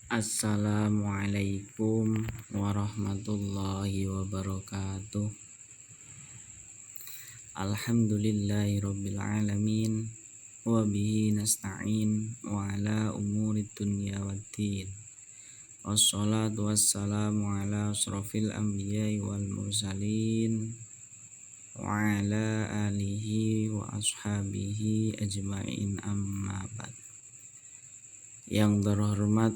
Assalamualaikum warahmatullahi wabarakatuh. Alhamdulillahirabbil alamin wa bihi nasta'in wa ala umurid dunya waddin. Wassalatu wassalamu ala asrofil anbiya'i wal mursalin wa ala alihi wa ashabihi ajma'in, amma ba'd. Yang terhormat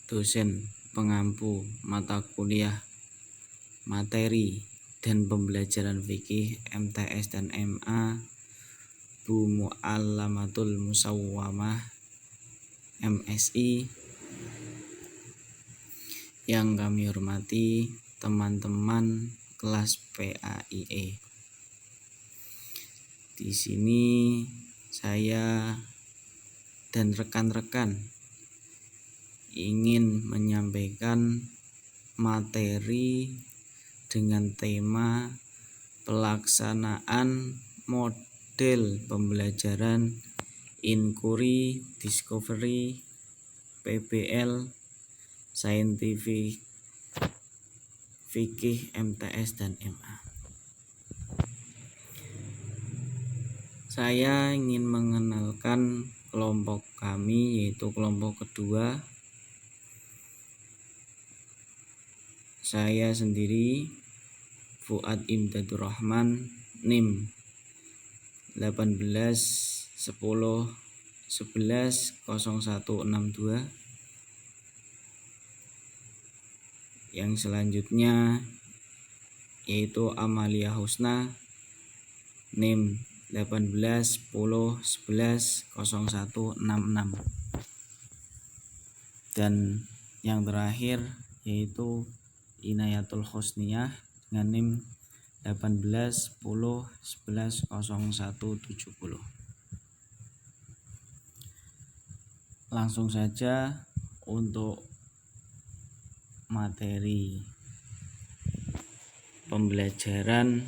dosen pengampu mata kuliah materi dan pembelajaran fikih MTS dan MA, Bu Mu'allamatul Musawwamah MSI. Yang kami hormati teman-teman kelas PAIE. Di sini saya dan rekan-rekan ingin menyampaikan materi dengan tema pelaksanaan model pembelajaran inquiry, discovery, PBL, scientific, fikih, MTS dan MA. Saya ingin mengenalkan kelompok kami, yaitu kelompok kedua. Saya sendiri Fuad Imdadur Rahman, NIM 18 10 11 0162. Yang selanjutnya yaitu Amalia Husna, NIM 18 10 11 0166. Dan yang terakhir yaitu Inayatul Husniyah dengan NIM 18 10 11 0170. Langsung saja untuk materi pembelajaran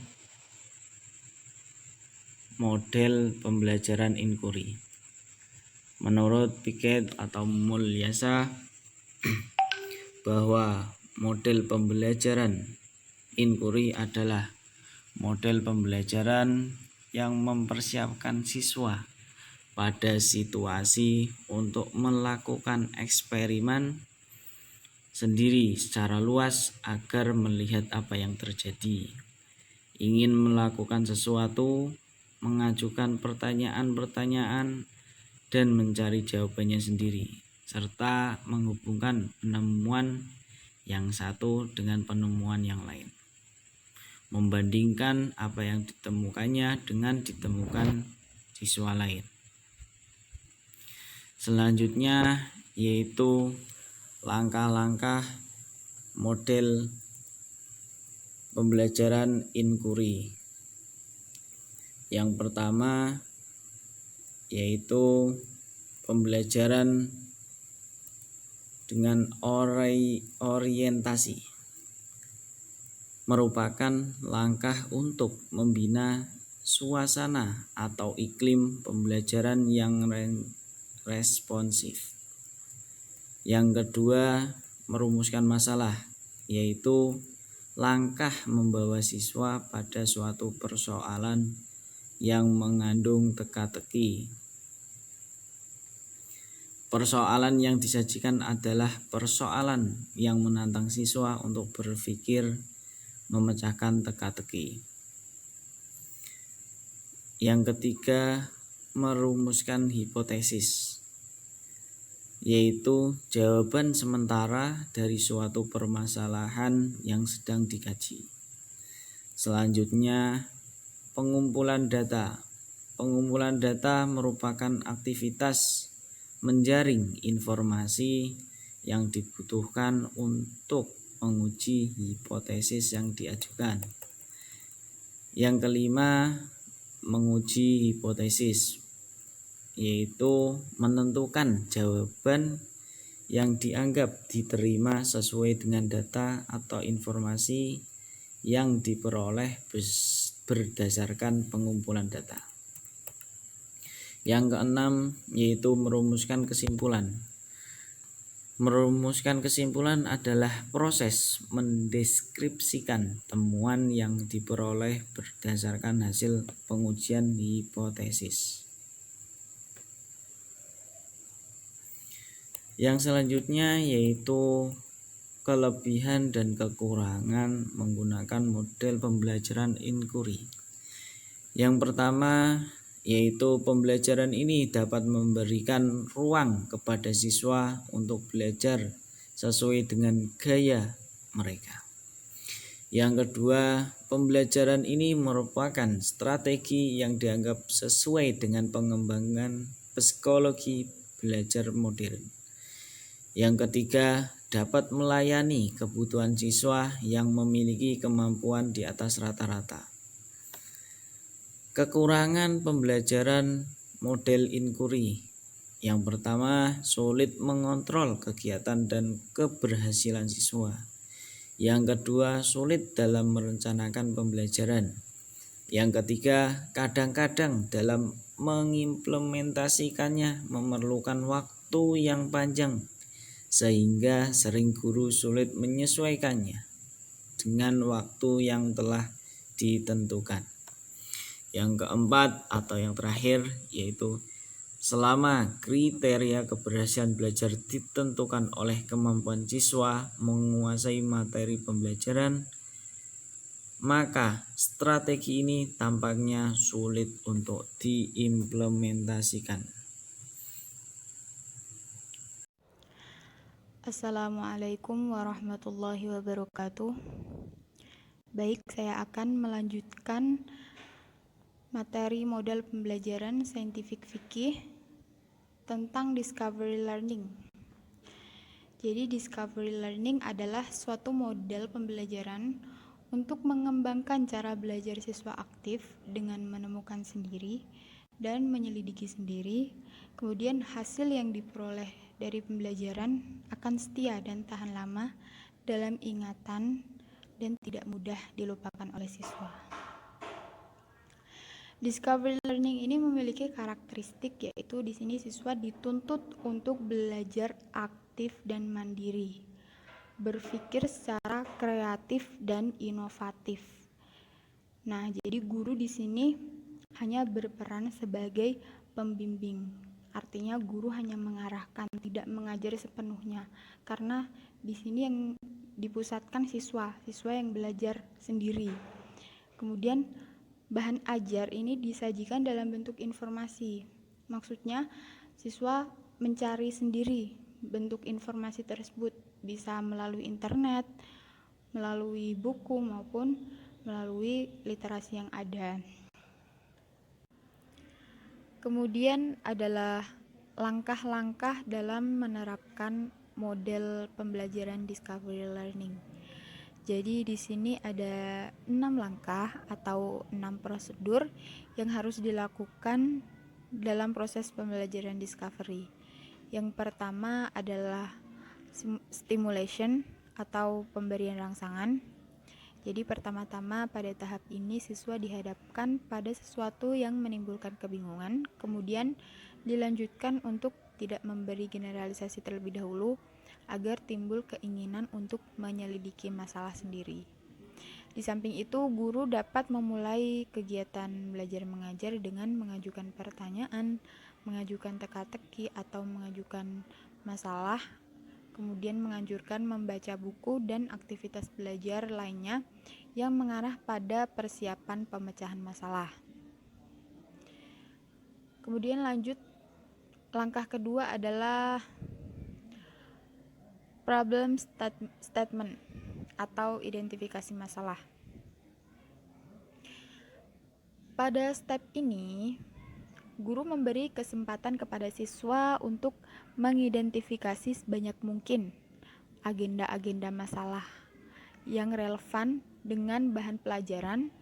model pembelajaran inquiry. Menurut Piaget atau Mulyasa bahwa model pembelajaran inquiry adalah model pembelajaran yang mempersiapkan siswa pada situasi untuk melakukan eksperimen sendiri secara luas agar melihat apa yang terjadi. Ingin melakukan sesuatu, mengajukan pertanyaan-pertanyaan dan mencari jawabannya sendiri, serta menghubungkan penemuan yang satu dengan penemuan yang lain, membandingkan apa yang ditemukannya dengan ditemukan siswa lain. Selanjutnya yaitu langkah-langkah model pembelajaran inquiry. Yang pertama yaitu pembelajaran dengan orientasi, merupakan langkah untuk membina suasana atau iklim pembelajaran yang responsif. Yang kedua, merumuskan masalah, yaitu langkah membawa siswa pada suatu persoalan yang mengandung teka-teki. Persoalan yang disajikan adalah persoalan yang menantang siswa untuk berpikir memecahkan teka-teki. Yang ketiga, merumuskan hipotesis, yaitu jawaban sementara dari suatu permasalahan yang sedang dikaji. Selanjutnya, pengumpulan data. Pengumpulan data merupakan aktivitas menjaring informasi yang dibutuhkan untuk menguji hipotesis yang diajukan. Yang kelima, menguji hipotesis, yaitu menentukan jawaban yang dianggap diterima sesuai dengan data atau informasi yang diperoleh berdasarkan pengumpulan data. Yang keenam yaitu merumuskan kesimpulan. Merumuskan kesimpulan adalah proses mendeskripsikan temuan yang diperoleh berdasarkan hasil pengujian hipotesis. Yang selanjutnya yaitu kelebihan dan kekurangan menggunakan model pembelajaran inquiry. Yang pertama yaitu pembelajaran ini dapat memberikan ruang kepada siswa untuk belajar sesuai dengan gaya mereka. Yang kedua, pembelajaran ini merupakan strategi yang dianggap sesuai dengan pengembangan psikologi belajar modern. Yang ketiga, dapat melayani kebutuhan siswa yang memiliki kemampuan di atas rata-rata. Kekurangan pembelajaran model inquiry. Yang pertama, sulit mengontrol kegiatan dan keberhasilan siswa. Yang kedua, sulit dalam merencanakan pembelajaran. Yang ketiga, kadang-kadang dalam mengimplementasikannya memerlukan waktu yang panjang, sehingga sering guru sulit menyesuaikannya dengan waktu yang telah ditentukan. Yang keempat atau yang terakhir yaitu selama kriteria keberhasilan belajar ditentukan oleh kemampuan siswa menguasai materi pembelajaran, maka strategi ini tampaknya sulit untuk diimplementasikan. Assalamualaikum warahmatullahi wabarakatuh. Baik, saya akan melanjutkan materi model pembelajaran saintifik fikih tentang discovery learning. Jadi discovery learning adalah suatu model pembelajaran untuk mengembangkan cara belajar siswa aktif dengan menemukan sendiri dan menyelidiki sendiri. Kemudian hasil yang diperoleh dari pembelajaran akan setia dan tahan lama dalam ingatan dan tidak mudah dilupakan oleh siswa. Discovery learning ini memiliki karakteristik yaitu di sini siswa dituntut untuk belajar aktif dan mandiri, berpikir secara kreatif dan inovatif. Nah, jadi guru di sini hanya berperan sebagai pembimbing. Artinya guru hanya mengarahkan, tidak mengajar sepenuhnya. Karena di sini yang dipusatkan siswa yang belajar sendiri. Kemudian bahan ajar ini disajikan dalam bentuk informasi. Maksudnya siswa mencari sendiri bentuk informasi tersebut, bisa melalui internet, melalui buku maupun melalui literasi yang ada. Kemudian adalah langkah-langkah dalam menerapkan model pembelajaran discovery learning. Jadi di sini ada 6 langkah atau 6 prosedur yang harus dilakukan dalam proses pembelajaran discovery. Yang pertama adalah stimulation atau pemberian rangsangan. Jadi pertama-tama pada tahap ini siswa dihadapkan pada sesuatu yang menimbulkan kebingungan, kemudian dilanjutkan untuk tidak memberi generalisasi terlebih dahulu agar timbul keinginan untuk menyelidiki masalah sendiri. Di samping itu, guru dapat memulai kegiatan belajar mengajar dengan mengajukan pertanyaan, mengajukan teka-teki atau mengajukan masalah, kemudian menganjurkan membaca buku dan aktivitas belajar lainnya yang mengarah pada persiapan pemecahan masalah. Kemudian lanjut, langkah kedua adalah problem statement atau identifikasi masalah. Pada step ini, guru memberi kesempatan kepada siswa untuk mengidentifikasi sebanyak mungkin agenda-agenda masalah yang relevan dengan bahan pelajaran.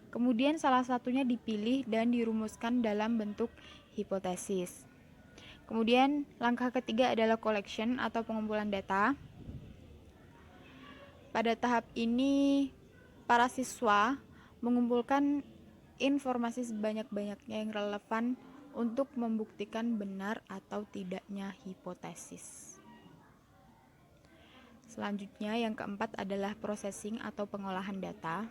Kemudian salah satunya dipilih dan dirumuskan dalam bentuk hipotesis. Kemudian langkah ketiga adalah collection atau pengumpulan data. Pada tahap ini, para siswa mengumpulkan informasi sebanyak-banyaknya yang relevan untuk membuktikan benar atau tidaknya hipotesis. Selanjutnya yang keempat adalah processing atau pengolahan data.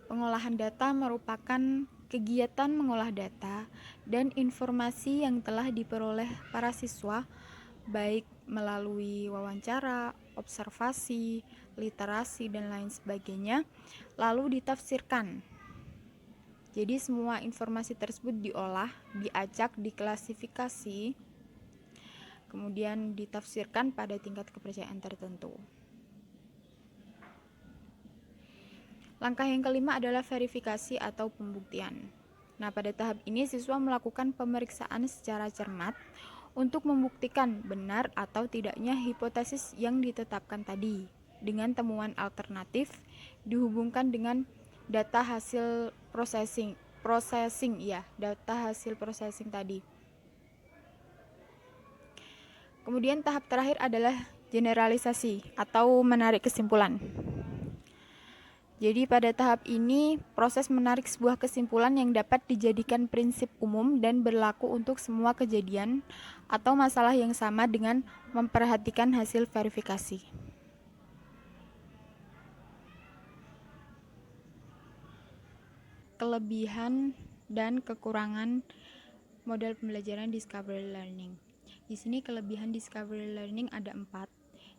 Pengolahan data merupakan kegiatan mengolah data dan informasi yang telah diperoleh para siswa baik melalui wawancara, observasi, literasi, dan lain sebagainya, lalu ditafsirkan. Jadi semua informasi tersebut diolah, diacak, diklasifikasi, kemudian ditafsirkan pada tingkat kepercayaan tertentu. Langkah yang kelima adalah verifikasi atau pembuktian. Nah, pada tahap ini siswa melakukan pemeriksaan secara cermat untuk membuktikan benar atau tidaknya hipotesis yang ditetapkan tadi dengan temuan alternatif dihubungkan dengan data hasil data hasil processing tadi. Kemudian tahap terakhir adalah generalisasi atau menarik kesimpulan. Jadi pada tahap ini proses menarik sebuah kesimpulan yang dapat dijadikan prinsip umum dan berlaku untuk semua kejadian atau masalah yang sama dengan memperhatikan hasil verifikasi. Kelebihan dan kekurangan model pembelajaran discovery learning. Di sini kelebihan discovery learning ada 4.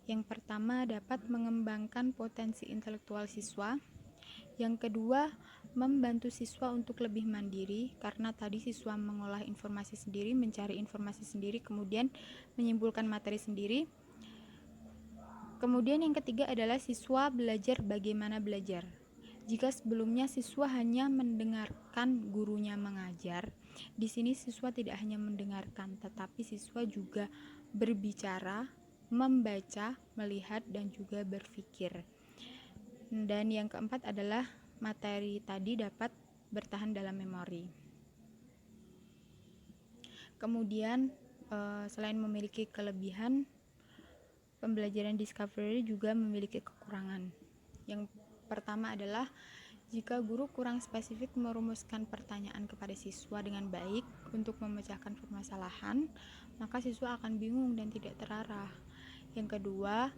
Yang pertama dapat mengembangkan potensi intelektual siswa. Yang kedua, membantu siswa untuk lebih mandiri karena tadi siswa mengolah informasi sendiri, mencari informasi sendiri, kemudian menyimpulkan materi sendiri. Kemudian yang ketiga adalah siswa belajar bagaimana belajar. Jika sebelumnya siswa hanya mendengarkan gurunya mengajar, di sini siswa tidak hanya mendengarkan, tetapi siswa juga berbicara, membaca, melihat, dan juga berpikir. Dan yang keempat adalah materi tadi dapat bertahan dalam memori. Kemudian selain memiliki kelebihan, pembelajaran discovery juga memiliki kekurangan. Yang pertama adalah jika guru kurang spesifik merumuskan pertanyaan kepada siswa dengan baik untuk memecahkan permasalahan, maka siswa akan bingung dan tidak terarah. Yang kedua,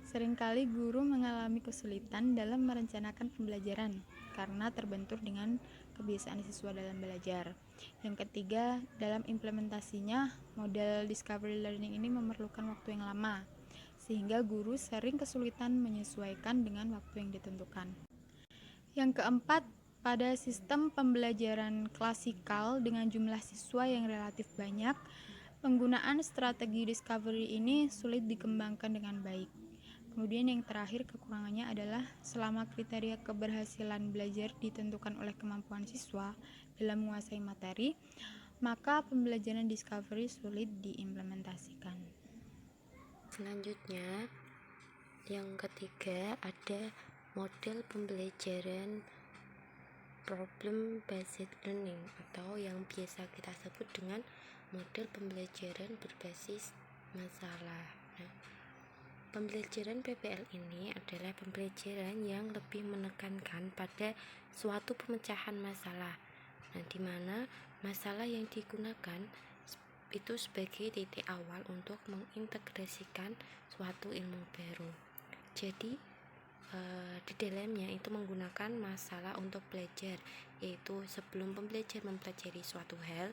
seringkali guru mengalami kesulitan dalam merencanakan pembelajaran karena terbentur dengan kebiasaan siswa dalam belajar. Yang ketiga, dalam implementasinya, model discovery learning ini memerlukan waktu yang lama, sehingga guru sering kesulitan menyesuaikan dengan waktu yang ditentukan. Yang keempat, pada sistem pembelajaran klasikal dengan jumlah siswa yang relatif banyak, penggunaan strategi discovery ini sulit dikembangkan dengan baik. Kemudian yang terakhir, kekurangannya adalah selama kriteria keberhasilan belajar ditentukan oleh kemampuan siswa dalam menguasai materi, maka pembelajaran discovery sulit diimplementasikan. Selanjutnya, yang ketiga ada model pembelajaran problem based learning atau yang biasa kita sebut dengan model pembelajaran berbasis masalah. Nah, pembelajaran PBL ini adalah pembelajaran yang lebih menekankan pada suatu pemecahan masalah. Nah, di mana masalah yang digunakan itu sebagai titik awal untuk mengintegrasikan suatu ilmu baru. Jadi di dalamnya itu menggunakan masalah untuk belajar, yaitu sebelum pembelajar mempelajari suatu hal,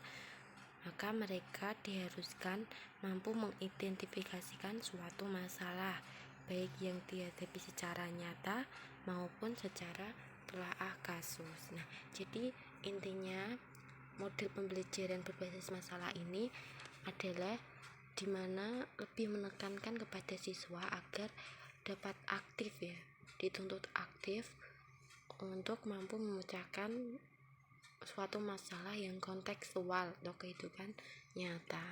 maka mereka diharuskan mampu mengidentifikasikan suatu masalah, baik yang dihadapi secara nyata maupun secara telaah kasus. Nah, jadi intinya model pembelajaran berbasis masalah ini adalah di mana lebih menekankan kepada siswa agar dapat aktif ya, dituntut aktif untuk mampu memecahkan suatu masalah yang kontekstual atau kehidupan nyata.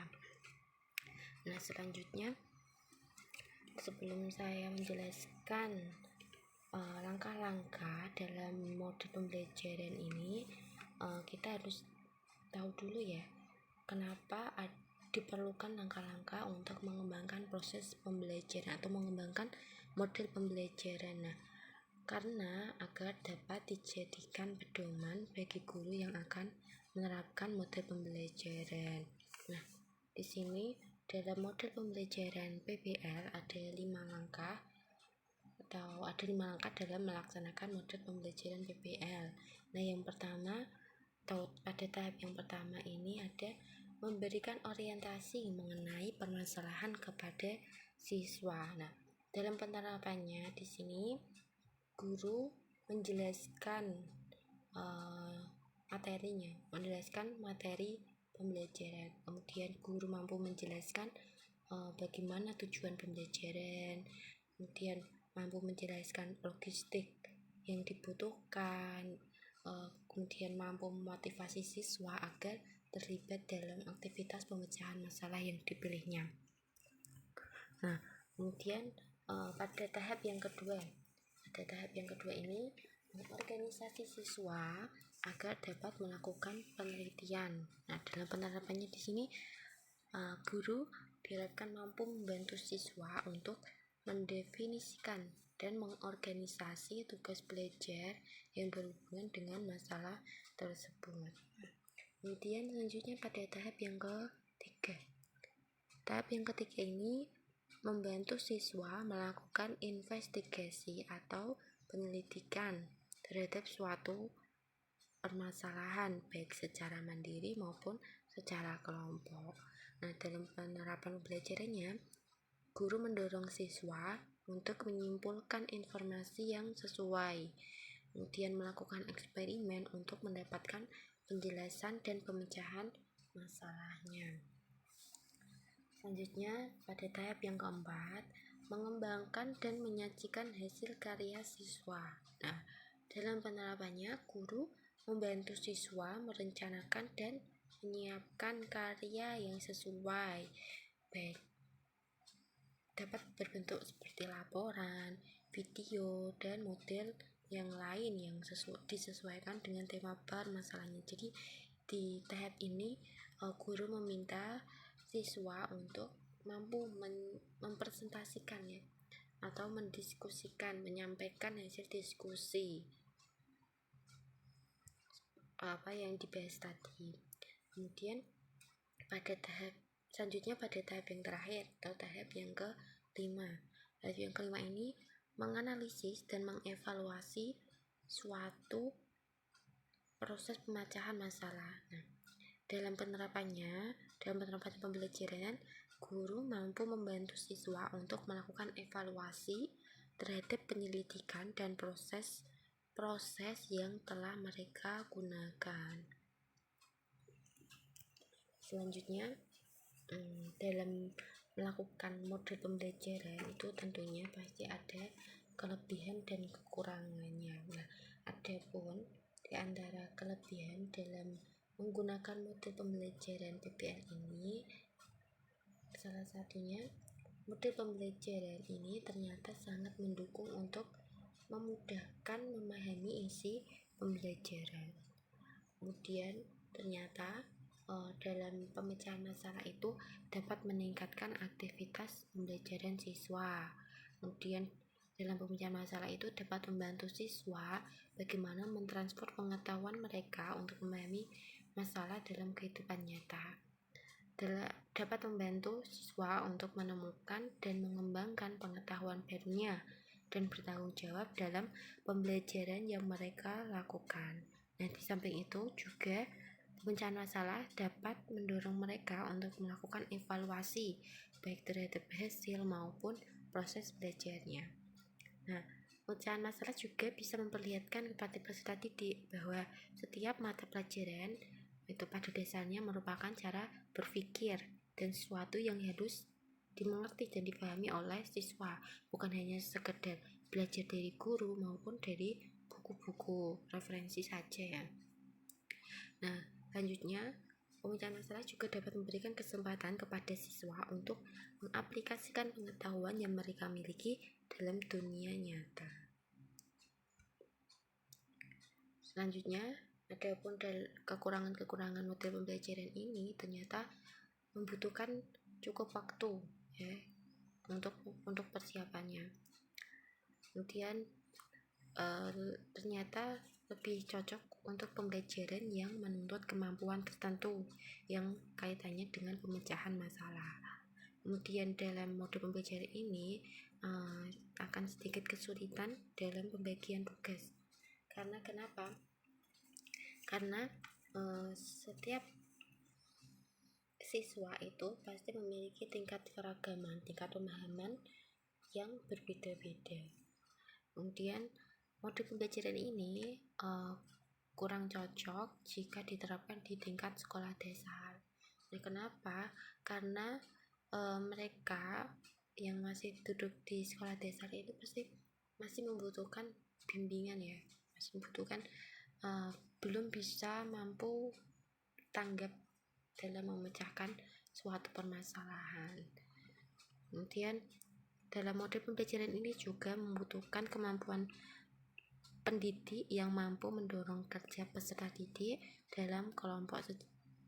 Nah, selanjutnya sebelum saya menjelaskan langkah-langkah dalam model pembelajaran ini, kita harus tahu dulu ya, kenapa diperlukan langkah-langkah untuk mengembangkan proses pembelajaran atau mengembangkan model pembelajaran. Nah, karena agar dapat dijadikan pedoman bagi guru yang akan menerapkan model pembelajaran. Nah, di sini dalam model pembelajaran PBL ada 5 langkah dalam melaksanakan model pembelajaran PBL. Nah, yang pertama pada tahap yang pertama ini ada memberikan orientasi mengenai permasalahan kepada siswa. Nah, dalam penerapannya di sini guru menjelaskan menjelaskan materi pembelajaran. Kemudian guru mampu menjelaskan bagaimana tujuan pembelajaran, kemudian mampu menjelaskan logistik yang dibutuhkan, kemudian mampu memotivasi siswa agar terlibat dalam aktivitas pemecahan masalah yang dipilihnya. Nah, kemudian pada tahap yang kedua ini mengorganisasi siswa agar dapat melakukan penelitian. Nah, dalam penerapannya di sini guru diharapkan mampu membantu siswa untuk mendefinisikan dan mengorganisasi tugas belajar yang berhubungan dengan masalah tersebut. Kemudian selanjutnya pada tahap yang ketiga. Tahap yang ketiga ini membantu siswa melakukan investigasi atau penyelidikan terhadap suatu permasalahan baik secara mandiri maupun secara kelompok. Nah, dalam penerapan pembelajarannya, guru mendorong siswa untuk menyimpulkan informasi yang sesuai, kemudian melakukan eksperimen untuk mendapatkan penjelasan dan pemecahan masalahnya. Selanjutnya, pada tahap yang keempat, mengembangkan dan menyajikan hasil karya siswa. Nah, dalam penerapannya, guru membantu siswa merencanakan dan menyiapkan karya yang sesuai, baik dapat berbentuk seperti laporan, video, dan model yang lain yang disesuaikan dengan tema permasalahannya. Jadi di tahap ini guru meminta siswa untuk mampu mempresentasikan atau mendiskusikan, menyampaikan hasil diskusi apa yang dibahas tadi. Kemudian pada tahap yang terakhir atau tahap yang kelima. Tahap yang kelima ini menganalisis dan mengevaluasi suatu proses pemecahan masalah. Nah, dalam penerapan pembelajaran, guru mampu membantu siswa untuk melakukan evaluasi terhadap penyelidikan dan proses yang telah mereka gunakan. Selanjutnya, dalam melakukan model pembelajaran itu tentunya pasti ada kelebihan dan kekurangannya. Nah, adapun di antara kelebihan dalam menggunakan model pembelajaran PBL ini, salah satunya model pembelajaran ini ternyata sangat mendukung untuk memudahkan memahami isi pembelajaran. Kemudian ternyata dalam pemecahan masalah itu dapat meningkatkan aktivitas pembelajaran siswa. Kemudian dalam pemecahan masalah itu dapat membantu siswa bagaimana mentransfer pengetahuan mereka untuk memahami masalah dalam kehidupan nyata. Dapat membantu siswa untuk menemukan dan mengembangkan pengetahuan barunya dan bertanggung jawab dalam pembelajaran yang mereka lakukan. Nah, di samping itu juga pemecahan masalah dapat mendorong mereka untuk melakukan evaluasi baik terhadap hasil maupun proses belajarnya. Nah, pemecahan masalah juga bisa memperlihatkan kepada peserta didik bahwa setiap mata pelajaran itu pada dasarnya merupakan cara berpikir dan sesuatu yang harus dimengerti dan dipahami oleh siswa, bukan hanya sekedar belajar dari guru maupun dari buku-buku referensi saja ya. Nah, selanjutnya pemecahan masalah juga dapat memberikan kesempatan kepada siswa untuk mengaplikasikan pengetahuan yang mereka miliki dalam dunia nyata. Selanjutnya, adapun kekurangan model pembelajaran ini ternyata membutuhkan cukup waktu ya untuk persiapannya. Kemudian ternyata lebih cocok untuk pembelajaran yang menuntut kemampuan tertentu yang kaitannya dengan pemecahan masalah. Kemudian dalam mode pembelajaran ini akan sedikit kesulitan dalam pembagian tugas. Karena kenapa? Karena setiap siswa itu pasti memiliki tingkat keragaman, tingkat pemahaman yang berbeda-beda. Kemudian mode pembelajaran ini kurang cocok jika diterapkan di tingkat sekolah dasar. Nah, kenapa? Karena mereka yang masih duduk di sekolah dasar itu pasti masih membutuhkan bimbingan ya, masih membutuhkan belum bisa mampu tanggap dalam memecahkan suatu permasalahan. Kemudian dalam mode pembelajaran ini juga membutuhkan kemampuan pendidik yang mampu mendorong kerja peserta didik dalam kelompok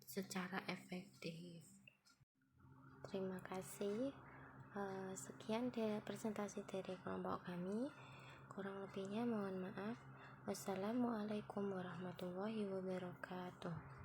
secara efektif. Terima kasih. Sekian dari presentasi dari kelompok kami. Kurang lebihnya mohon maaf. Wassalamualaikum warahmatullahi wabarakatuh.